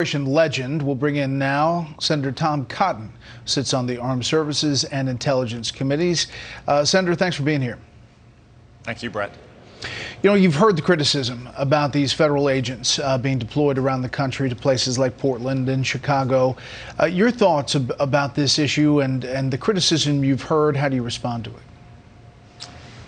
Legend will bring in now Senator Tom Cotton, sits on the Armed Services and Intelligence Committees. Senator, thanks for being here. Thank you, Brett. You know, you've heard the criticism about these federal agents being deployed around the country to places like Portland and Chicago. Your thoughts about this issue and the criticism you've heard, how do you respond to it?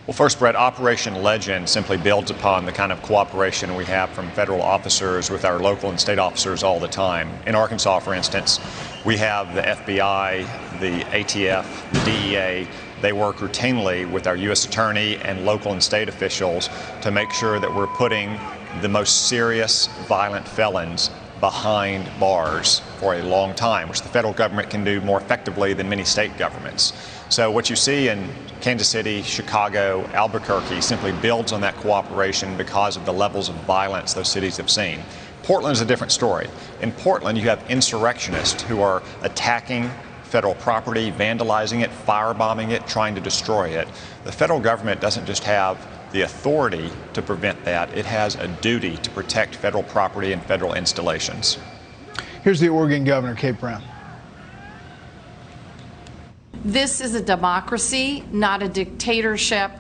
Well, first, Brett, Operation Legend simply builds upon the kind of cooperation we have from federal officers with our local and state officers all the time. In Arkansas, for instance, we have the FBI, the ATF, the DEA. They work routinely with our U.S. Attorney and local and state officials to make sure that we're putting the most serious violent felons behind bars for a long time, which the federal government can do more effectively than many state governments. So what you see in Kansas City, Chicago, Albuquerque simply builds on that cooperation because of the levels of violence those cities have seen. Portland is a different story. In Portland, you have insurrectionists who are attacking federal property, vandalizing it, firebombing it, trying to destroy it. The federal government doesn't just have the authority to prevent that, it has a duty to protect federal property and federal installations. Here's the Oregon Governor, Kate Brown. This is a democracy, not a dictatorship.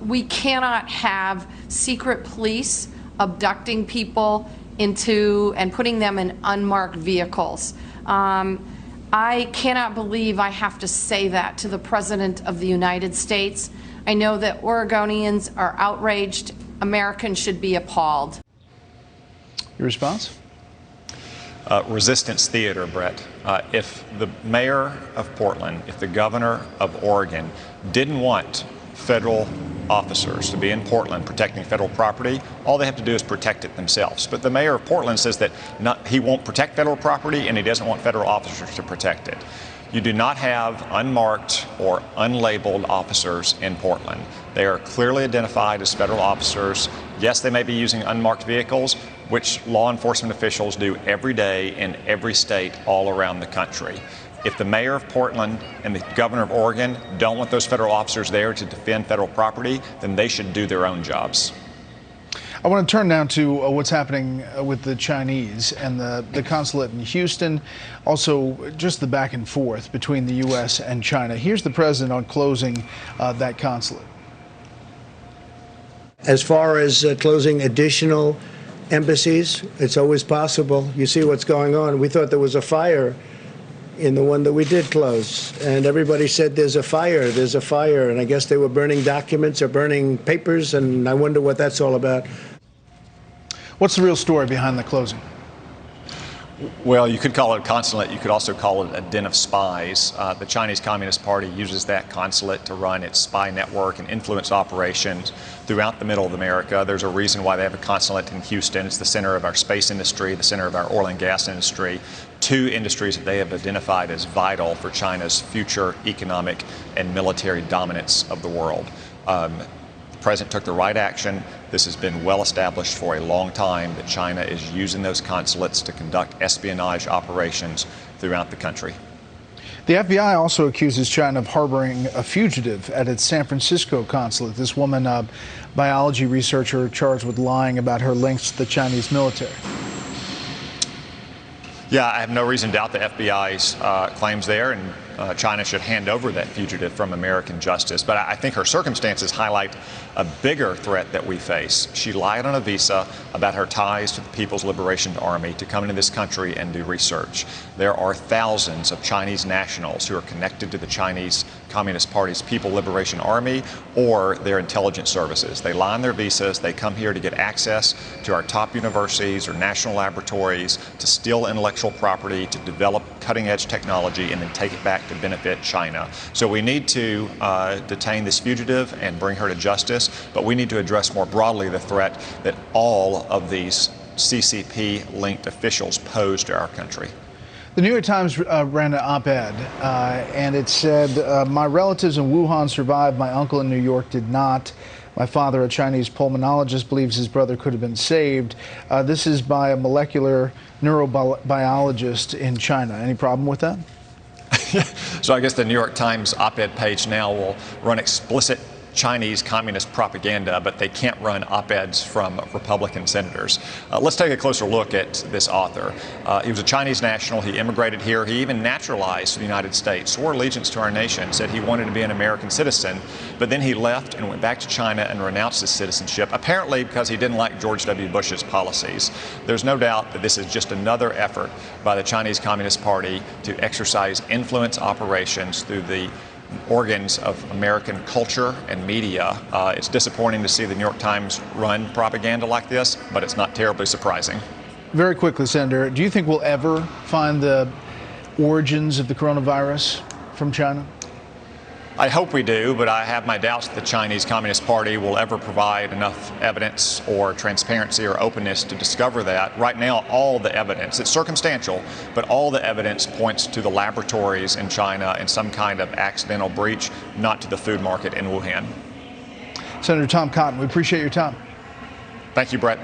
We cannot have secret police abducting people and putting them in unmarked vehicles. I cannot believe I have to say that to the President of the United States. I know that Oregonians are outraged. Americans should be appalled. Your response? Resistance theater, Brett. If the mayor of Portland, if the governor of Oregon didn't want federal officers to be in Portland protecting federal property, all they have to do is protect it themselves. But the mayor of Portland says that he won't protect federal property and he doesn't want federal officers to protect it. You do not have unmarked or unlabeled officers in Portland. They are clearly identified as federal officers. Yes, they may be using unmarked vehicles, which law enforcement officials do every day in every state all around the country. If the mayor of Portland and the governor of Oregon don't want those federal officers there to defend federal property, then they should do their own jobs. I want to turn now to what's happening with the Chinese and the consulate in Houston, also just the back and forth between the U.S. and China. Here's the president on closing that consulate. As far as closing additional embassies, it's always possible. You see what's going on. We thought there was a fire in the one that we did close, and everybody said there's a fire, and I guess they were burning documents or burning papers, and I wonder what that's all about. What's the real story behind the closing? Well, you could call it a consulate. You could also call it a den of spies. The Chinese Communist Party uses that consulate to run its spy network and influence operations throughout the middle of America. There's a reason why they have a consulate in Houston. It's the center of our space industry, the center of our oil and gas industry, two industries that they have identified as vital for China's future economic and military dominance of the world. The president took the right action. This has been well established for a long time that China is using those consulates to conduct espionage operations throughout the country. The FBI also accuses China of harboring a fugitive at its San Francisco consulate. This woman, a biology researcher charged with lying about her links to the Chinese military. Yeah, I have no reason to doubt the FBI's claims there, and China should hand over that fugitive from American justice. But I think her circumstances highlight a bigger threat that we face. She lied on a visa about her ties to the People's Liberation Army to come into this country and do research. There are thousands of Chinese nationals who are connected to the Chinese Communist Party's People Liberation Army or their intelligence services. They lie on their visas, they come here to get access to our top universities or national laboratories, to steal intellectual property, to develop cutting-edge technology, and then take it back to benefit China. So we need to detain this fugitive and bring her to justice, but we need to address more broadly the threat that all of these CCP-linked officials pose to our country. The New York Times ran an op-ed, and it said, my relatives in Wuhan survived, my uncle in New York did not. My father, a Chinese pulmonologist, believes his brother could have been saved. This is by a molecular neurobiologist in China. Any problem with that? So I guess the New York Times op-ed page now will run explicit Chinese communist propaganda, but they can't run op-eds from Republican senators. Let's take a closer look at this author. He was a Chinese national. He immigrated here. He even naturalized to the United States, swore allegiance to our nation, said he wanted to be an American citizen, but then he left and went back to China and renounced his citizenship, apparently because he didn't like George W. Bush's policies. There's no doubt that this is just another effort by the Chinese Communist Party to exercise influence operations through the organs of American culture and media. It's disappointing to see the New York Times run propaganda like this, but it's not terribly surprising. Very quickly, Senator, do you think we'll ever find the origins of the coronavirus from China? I hope we do, but I have my doubts that the Chinese Communist Party will ever provide enough evidence or transparency or openness to discover that. Right now, all the evidence, it's circumstantial, but all the evidence points to the laboratories in China and some kind of accidental breach, not to the food market in Wuhan. Senator Tom Cotton, we appreciate your time. Thank you, Brett.